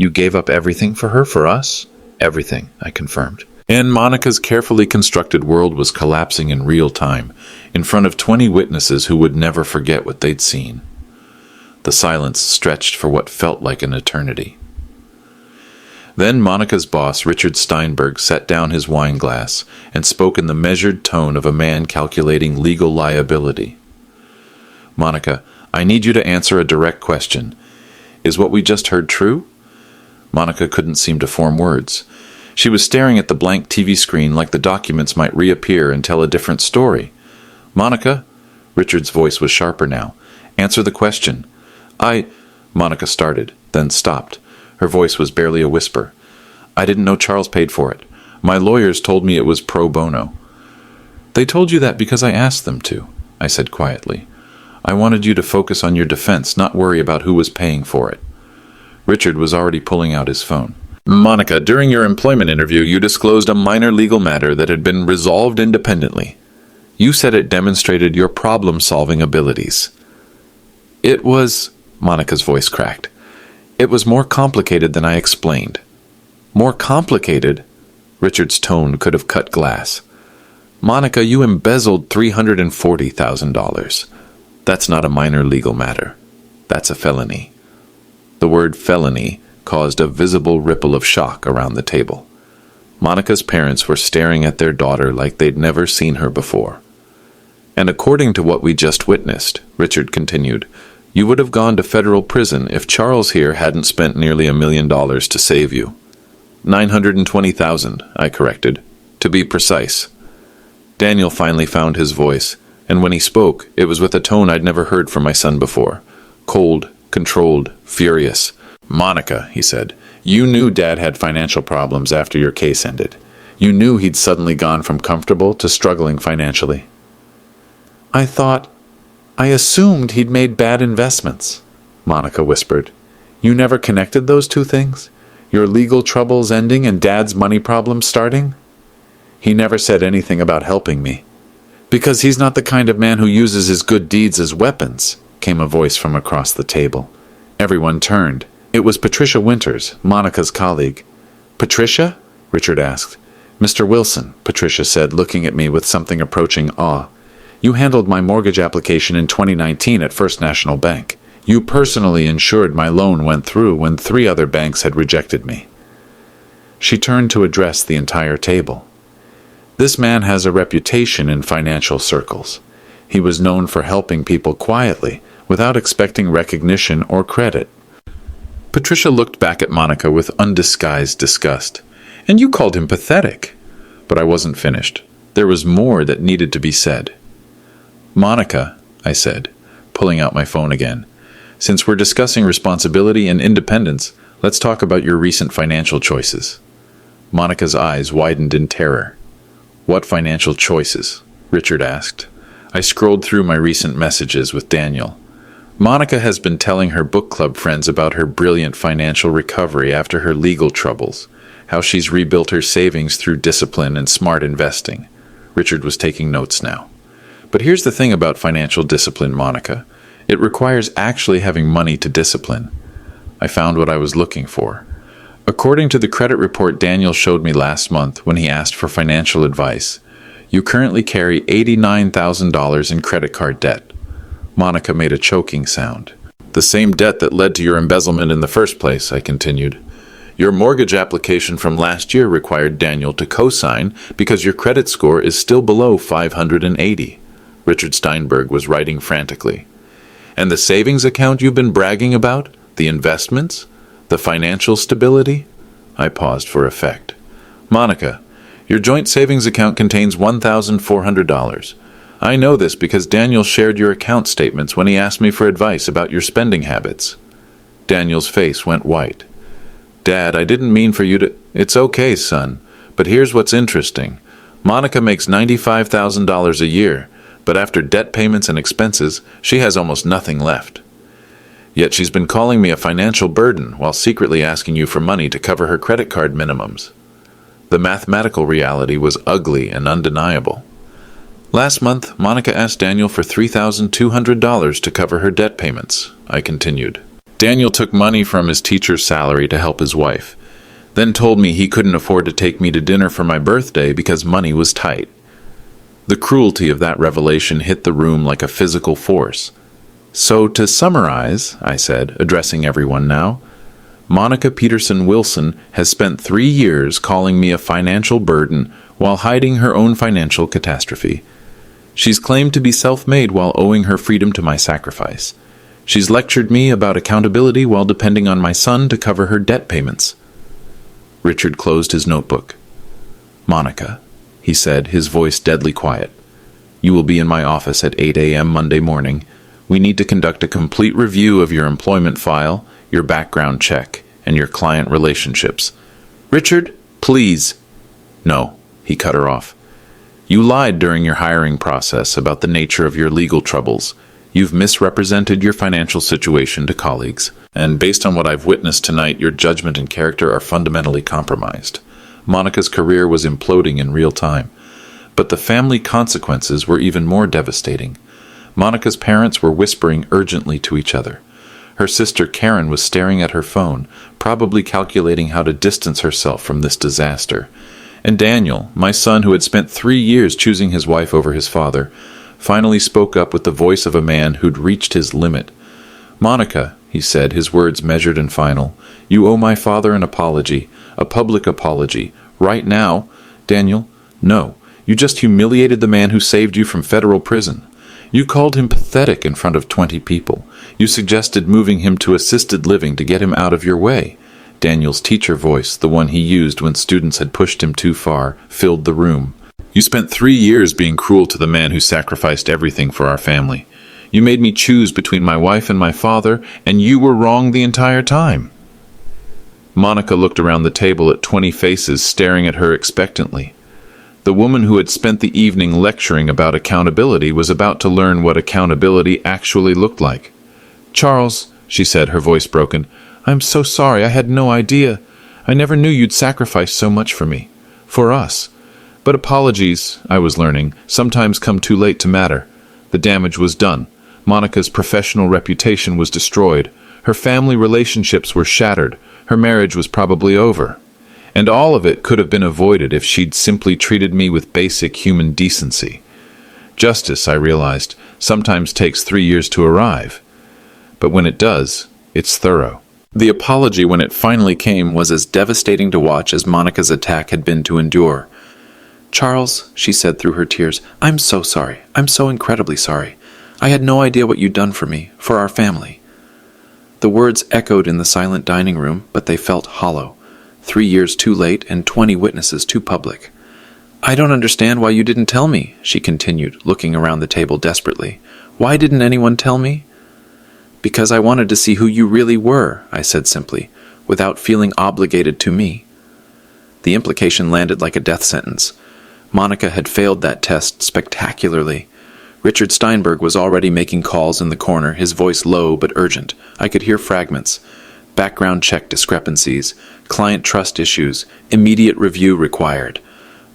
You gave up everything for her, for us? Everything, I confirmed. And Monica's carefully constructed world was collapsing in real time, in front of 20 witnesses who would never forget what they'd seen. The silence stretched for what felt like an eternity. Then Monica's boss, Richard Steinberg, set down his wine glass and spoke in the measured tone of a man calculating legal liability. Monica, I need you to answer a direct question. Is what we just heard true? Monica couldn't seem to form words. She was staring at the blank TV screen like the documents might reappear and tell a different story. Monica? Richard's voice was sharper now. Answer the question. Monica started, then stopped. Her voice was barely a whisper. I didn't know Charles paid for it. My lawyers told me it was pro bono. They told you that because I asked them to, I said quietly. I wanted you to focus on your defense, not worry about who was paying for it. Richard was already pulling out his phone. Monica, during your employment interview, you disclosed a minor legal matter that had been resolved independently. You said it demonstrated your problem-solving abilities. It was... Monica's voice cracked. It was more complicated than I explained. More complicated? Richard's tone could have cut glass. Monica, you embezzled $340,000. That's not a minor legal matter. That's a felony. The word felony caused a visible ripple of shock around the table. Monica's parents were staring at their daughter like they'd never seen her before. And according to what we just witnessed, Richard continued, you would have gone to federal prison if Charles here hadn't spent nearly $1 million to save you. 920,000, I corrected, to be precise. Daniel finally found his voice, and when he spoke, it was with a tone I'd never heard from my son before. Cold, controlled, furious. Monica, he said, you knew Dad had financial problems after your case ended. You knew he'd suddenly gone from comfortable to struggling financially. I assumed he'd made bad investments, Monica whispered. You never connected those two things? Your legal troubles ending and Dad's money problems starting? He never said anything about helping me. Because he's not the kind of man who uses his good deeds as weapons, came a voice from across the table. Everyone turned. It was Patricia Winters, Monica's colleague. Patricia? Richard asked. Mr. Wilson, Patricia said, looking at me with something approaching awe. You handled my mortgage application in 2019 at First National Bank. You personally ensured my loan went through when 3 other banks had rejected me. She turned to address the entire table. This man has a reputation in financial circles. He was known for helping people quietly, without expecting recognition or credit. Patricia looked back at Monica with undisguised disgust. And you called him pathetic. But I wasn't finished. There was more that needed to be said. Monica, I said, pulling out my phone again, since we're discussing responsibility and independence, let's talk about your recent financial choices. Monica's eyes widened in terror. What financial choices? Richard asked. I scrolled through my recent messages with Daniel. Monica has been telling her book club friends about her brilliant financial recovery after her legal troubles, how she's rebuilt her savings through discipline and smart investing. Richard was taking notes now. But here's the thing about financial discipline, Monica. It requires actually having money to discipline. I found what I was looking for. According to the credit report Daniel showed me last month when he asked for financial advice, you currently carry $89,000 in credit card debt. Monica made a choking sound. The same debt that led to your embezzlement in the first place, I continued. Your mortgage application from last year required Daniel to co-sign because your credit score is still below 580. Richard Steinberg was writing frantically. And the savings account you've been bragging about? The investments? The financial stability? I paused for effect. Monica, your joint savings account contains $1,400. I know this because Daniel shared your account statements when he asked me for advice about your spending habits. Daniel's face went white. Dad, I didn't mean for you to... It's okay, son. But here's what's interesting. Monica makes $95,000 a year, but after debt payments and expenses, she has almost nothing left. Yet she's been calling me a financial burden while secretly asking you for money to cover her credit card minimums. The mathematical reality was ugly and undeniable. Last month, Monica asked Daniel for $3,200 to cover her debt payments, I continued. Daniel took money from his teacher's salary to help his wife, then told me he couldn't afford to take me to dinner for my birthday because money was tight. The cruelty of that revelation hit the room like a physical force. So to summarize, I said, addressing everyone now, Monica Peterson Wilson has spent 3 years calling me a financial burden while hiding her own financial catastrophe. She's claimed to be self-made while owing her freedom to my sacrifice. She's lectured me about accountability while depending on my son to cover her debt payments. Richard closed his notebook. "Monica," he said, his voice deadly quiet, "you will be in my office at 8 a.m. Monday morning. We need to conduct a complete review of your employment file, your background check, and your client relationships." "Richard, please." "No," he cut her off. "You lied during your hiring process about the nature of your legal troubles. You've misrepresented your financial situation to colleagues. And based on what I've witnessed tonight, your judgment and character are fundamentally compromised." Monica's career was imploding in real time. But the family consequences were even more devastating. Monica's parents were whispering urgently to each other. Her sister Karen was staring at her phone, probably calculating how to distance herself from this disaster. And Daniel, my son who had spent 3 years choosing his wife over his father, finally spoke up with the voice of a man who'd reached his limit. "Monica," he said, his words measured and final, "you owe my father an apology, a public apology, right now." "Daniel, no. You just humiliated the man who saved you from federal prison. You called him pathetic in front of 20 people. You suggested moving him to assisted living to get him out of your way." Daniel's teacher voice, the one he used when students had pushed him too far, filled the room. "You spent 3 years being cruel to the man who sacrificed everything for our family. You made me choose between my wife and my father, and you were wrong the entire time." Monica looked around the table at 20 faces staring at her expectantly. The woman who had spent the evening lecturing about accountability was about to learn what accountability actually looked like. "Charles," she said, her voice broken, "I'm so sorry. I had no idea. I never knew you'd sacrifice so much for me. For us. But apologies, I was learning, sometimes come too late to matter. The damage was done. Monica's professional reputation was destroyed. Her family relationships were shattered. Her marriage was probably over. And all of it could have been avoided if she'd simply treated me with basic human decency. Justice, I realized, sometimes takes 3 years to arrive. But when it does, it's thorough." The apology, when it finally came, was as devastating to watch as Monica's attack had been to endure. "Charles," she said through her tears, "I'm so sorry. I'm so incredibly sorry. I had no idea what you'd done for me, for our family." The words echoed in the silent dining room, but they felt hollow. 3 years too late and 20 witnesses too public. "I don't understand why you didn't tell me," she continued, looking around the table desperately. "Why didn't anyone tell me?" "Because I wanted to see who you really were," I said simply, without feeling obligated to me. The implication landed like a death sentence. Monica had failed that test spectacularly. Richard Steinberg was already making calls in the corner, his voice low but urgent. I could hear fragments. Background check discrepancies, client trust issues, immediate review required.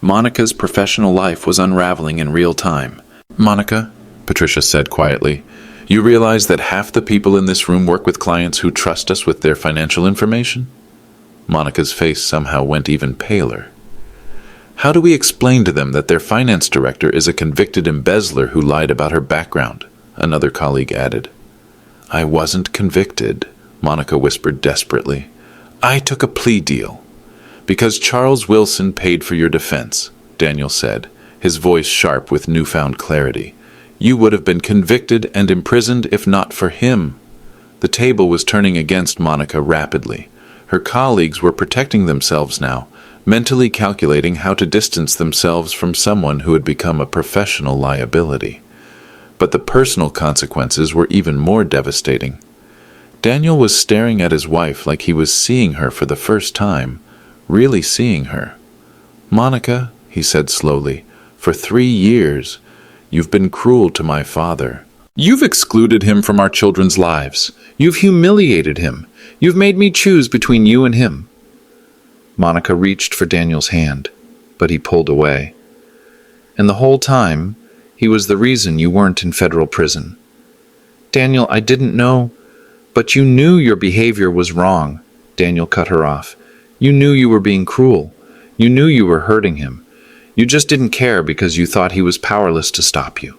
Monica's professional life was unraveling in real time. "Monica," Patricia said quietly, "you realize that half the people in this room work with clients who trust us with their financial information?" Monica's face somehow went even paler. "How do we explain to them that their finance director is a convicted embezzler who lied about her background?" another colleague added. "I wasn't convicted," Monica whispered desperately. "I took a plea deal." "Because Charles Wilson paid for your defense," Daniel said, his voice sharp with newfound clarity. "You would have been convicted and imprisoned if not for him." The table was turning against Monica rapidly. Her colleagues were protecting themselves now, mentally calculating how to distance themselves from someone who had become a professional liability. But the personal consequences were even more devastating. Daniel was staring at his wife like he was seeing her for the first time, really seeing her. "Monica," he said slowly, "for 3 years, you've been cruel to my father. You've excluded him from our children's lives. You've humiliated him. You've made me choose between you and him." Monica reached for Daniel's hand, but he pulled away. "And the whole time, he was the reason you weren't in federal prison." "Daniel, I didn't know, But you knew your behavior was wrong, Daniel cut her off. You knew you were being cruel. You knew you were hurting him. You just didn't care because you thought he was powerless to stop you.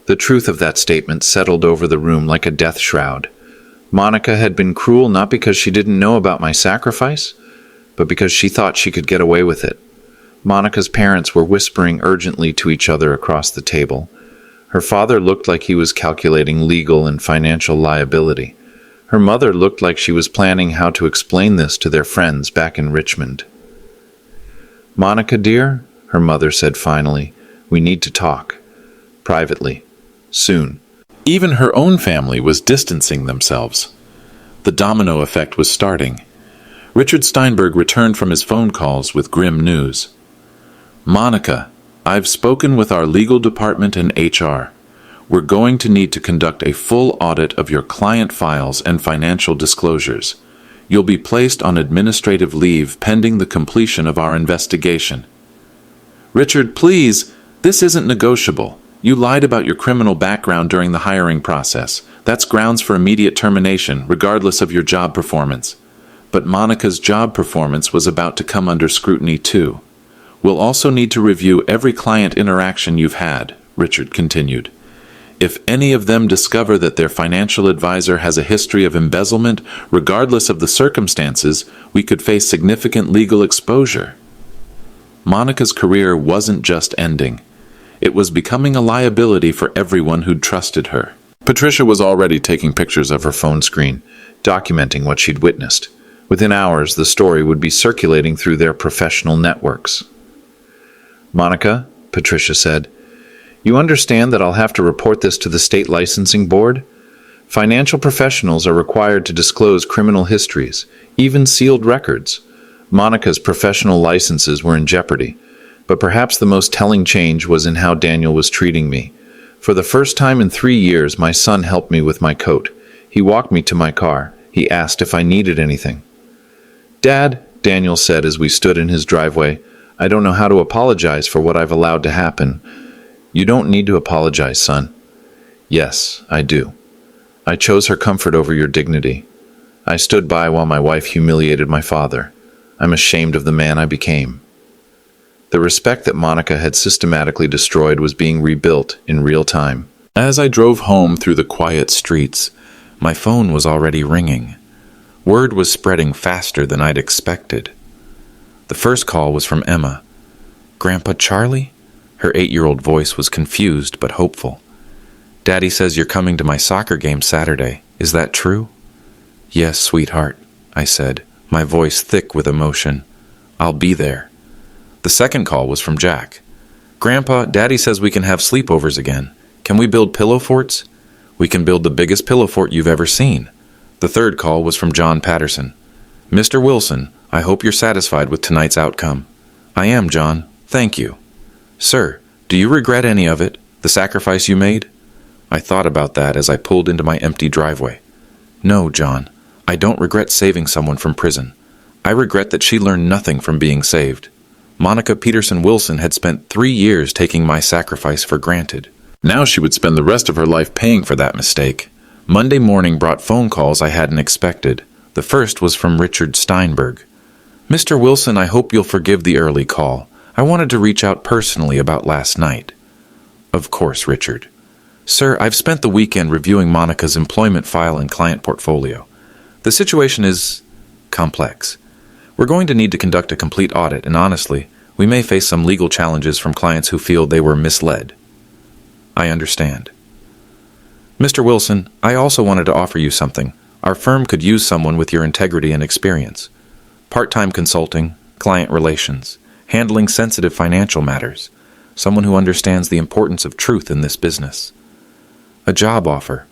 The truth of that statement settled over the room like a death shroud. Monica had been cruel not because she didn't know about my sacrifice, but because she thought she could get away with it. Monica's parents were whispering urgently to each other across the table. Her father looked like he was calculating legal and financial liability. Her mother looked like she was planning how to explain this to their friends back in Richmond. "Monica, dear," her mother said finally, "we need to talk. Privately. Soon." Even her own family was distancing themselves. The domino effect was starting. Richard Steinberg returned from his phone calls with grim news. "Monica, I've spoken with our legal department and HR. We're going to need to conduct a full audit of your client files and financial disclosures. You'll be placed on administrative leave pending the completion of our investigation." "Richard, please, this isn't negotiable. You lied about your criminal background during the hiring process. That's grounds for immediate termination, regardless of your job performance." But Monica's job performance was about to come under scrutiny too. "We'll also need to review every client interaction you've had," Richard continued. "If any of them discover that their financial advisor has a history of embezzlement, regardless of the circumstances, we could face significant legal exposure." Monica's career wasn't just ending. It was becoming a liability for everyone who'd trusted her. Patricia was already taking pictures of her phone screen, documenting what she'd witnessed. Within hours, the story would be circulating through their professional networks. "Monica," Patricia said, "you understand that I'll have to report this to the state licensing board? Financial professionals are required to disclose criminal histories, even sealed records." Monica's professional licenses were in jeopardy, but perhaps the most telling change was in how Daniel was treating me. For the first time in 3 years, my son helped me with my coat. He walked me to my car. He asked if I needed anything. "Dad," Daniel said as we stood in his driveway, "I don't know how to apologize for what I've allowed to happen." "You don't need to apologize, son." "Yes, I do. I chose her comfort over your dignity. I stood by while my wife humiliated my father. I'm ashamed of the man I became." The respect that Monica had systematically destroyed was being rebuilt in real time. As I drove home through the quiet streets, my phone was already ringing. Word was spreading faster than I'd expected. The first call was from Emma. "Grandpa Charlie?" Her 8-year-old voice was confused but hopeful. "Daddy says you're coming to my soccer game Saturday. Is that true?" "Yes, sweetheart," I said, my voice thick with emotion. "I'll be there." The second call was from Jack. "Grandpa, Daddy says we can have sleepovers again. Can we build pillow forts?" "We can build the biggest pillow fort you've ever seen." The third call was from John Patterson. "Mr. Wilson, I hope you're satisfied with tonight's outcome." "I am, John. Thank you." "Sir, do you regret any of it, the sacrifice you made?" I thought about that as I pulled into my empty driveway. "No, John, I don't regret saving someone from prison. I regret that she learned nothing from being saved. Monica Peterson Wilson had spent 3 years taking my sacrifice for granted. Now she would spend the rest of her life paying for that mistake." Monday morning brought phone calls I hadn't expected. The first was from Richard Steinberg. "Mr. Wilson, I hope you'll forgive the early call. I wanted to reach out personally about last night." "Of course, Richard." "Sir, I've spent the weekend reviewing Monica's employment file and client portfolio. The situation is complex. We're going to need to conduct a complete audit, and honestly, we may face some legal challenges from clients who feel they were misled." "I understand." "Mr. Wilson, I also wanted to offer you something. Our firm could use someone with your integrity and experience. Part-time consulting, client relations, handling sensitive financial matters. Someone who understands the importance of truth in this business." A job offer.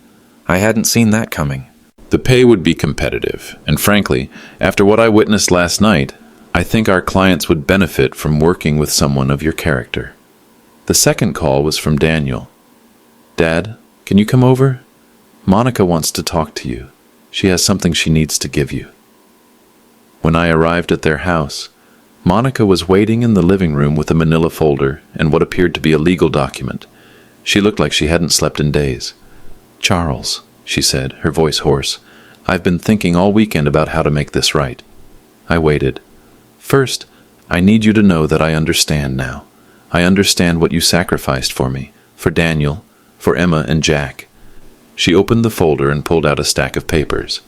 I hadn't seen that coming. The pay would be competitive, and frankly, after what I witnessed last night, I think our clients would benefit from working with someone of your character. The second call was from Daniel. "Dad, can you come over? Monica wants to talk to you. She has something she needs to give you." When I arrived at their house, Monica was waiting in the living room with a manila folder and what appeared to be a legal document. She looked like she hadn't slept in days. "Charles," she said, her voice hoarse, I've been thinking all weekend about how to make this right. I waited. First, I need you to know that I understand now. I understand what you sacrificed for me, for Daniel, for Emma and Jack. She opened the folder and pulled out a stack of papers.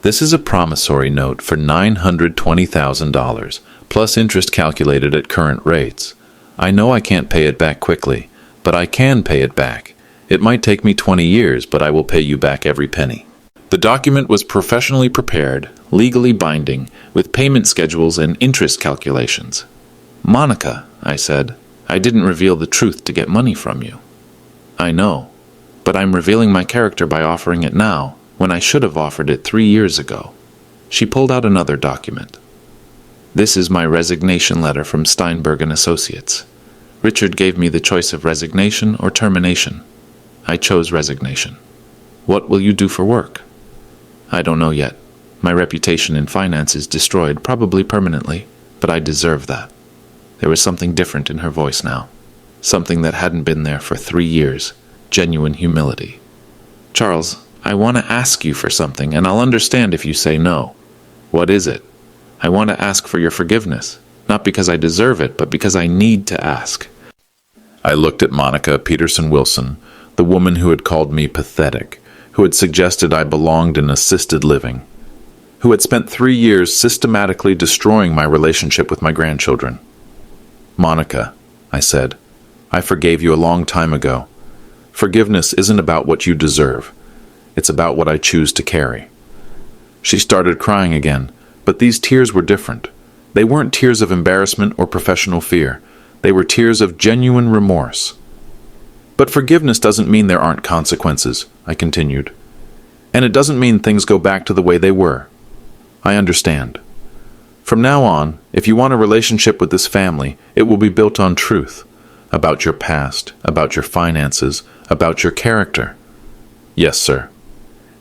This is a promissory note for $920,000, plus interest calculated at current rates. I know I can't pay it back quickly, but I can pay it back. It might take me 20 years, but I will pay you back every penny. The document was professionally prepared, legally binding, with payment schedules and interest calculations. "Monica," I said, "I didn't reveal the truth to get money from you." "I know, but I'm revealing my character by offering it now, when I should have offered it 3 years ago." She pulled out another document. "This is my resignation letter from Steinberg and Associates. Richard gave me the choice of resignation or termination. I chose resignation. What will you do for work?" "I don't know yet. My reputation in finance is destroyed, probably permanently, but I deserve that." There was something different in her voice now. Something that hadn't been there for 3 years. Genuine humility. "Charles, I want to ask you for something, and I'll understand if you say no." "What is it?" "I want to ask for your forgiveness. Not because I deserve it, but because I need to ask." I looked at Monica Peterson Wilson, the woman who had called me pathetic, who had suggested I belonged in assisted living, who had spent 3 years systematically destroying my relationship with my grandchildren. "Monica," I said, "I forgave you a long time ago. Forgiveness isn't about what you deserve. It's about what I choose to carry." She started crying again, but these tears were different. They weren't tears of embarrassment or professional fear. They were tears of genuine remorse. "But forgiveness doesn't mean there aren't consequences," I continued. "And it doesn't mean things go back to the way they were. I understand. From now on, if you want a relationship with this family, it will be built on truth. About your past, about your finances, about your character." "Yes, sir."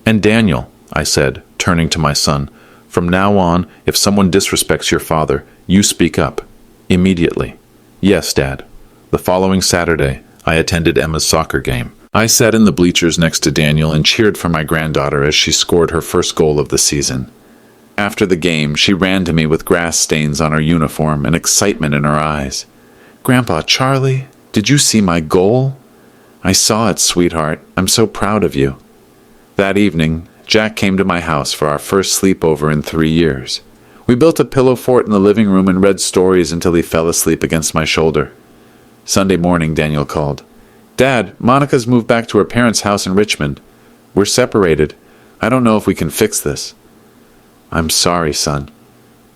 "And Daniel," I said, turning to my son, "from now on, if someone disrespects your father, you speak up. Immediately." "Yes, Dad." The following Saturday, I attended Emma's soccer game. I sat in the bleachers next to Daniel and cheered for my granddaughter as she scored her first goal of the season. After the game, she ran to me with grass stains on her uniform and excitement in her eyes. "Grandpa Charlie, did you see my goal?" "I saw it, sweetheart. I'm so proud of you." That evening, Jack came to my house for our first sleepover in 3 years. We built a pillow fort in the living room and read stories until he fell asleep against my shoulder. Sunday morning, Daniel called. "Dad, Monica's moved back to her parents' house in Richmond. We're separated. I don't know if we can fix this." "I'm sorry, son."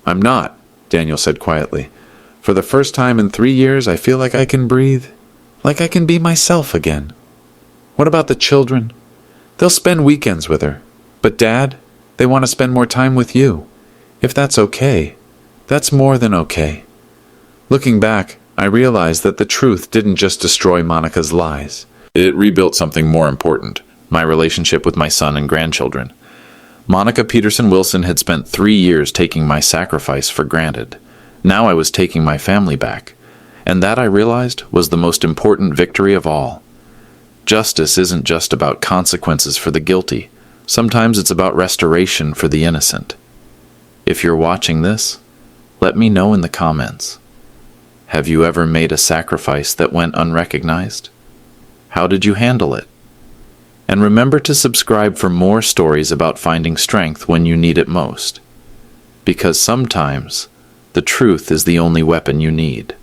"I'm not," Daniel said quietly. "For the first time in 3 years, I feel like I can breathe. Like I can be myself again." "What about the children?" "They'll spend weekends with her. But Dad, they want to spend more time with you. If that's okay, that's more than okay." Looking back, I realized that the truth didn't just destroy Monica's lies. It rebuilt something more important, my relationship with my son and grandchildren. Monica Peterson Wilson had spent 3 years taking my sacrifice for granted. Now I was taking my family back. And that, I realized, was the most important victory of all. Justice isn't just about consequences for the guilty. Sometimes it's about restoration for the innocent. If you're watching this, let me know in the comments. Have you ever made a sacrifice that went unrecognized? How did you handle it? And remember to subscribe for more stories about finding strength when you need it most. Because sometimes, the truth is the only weapon you need.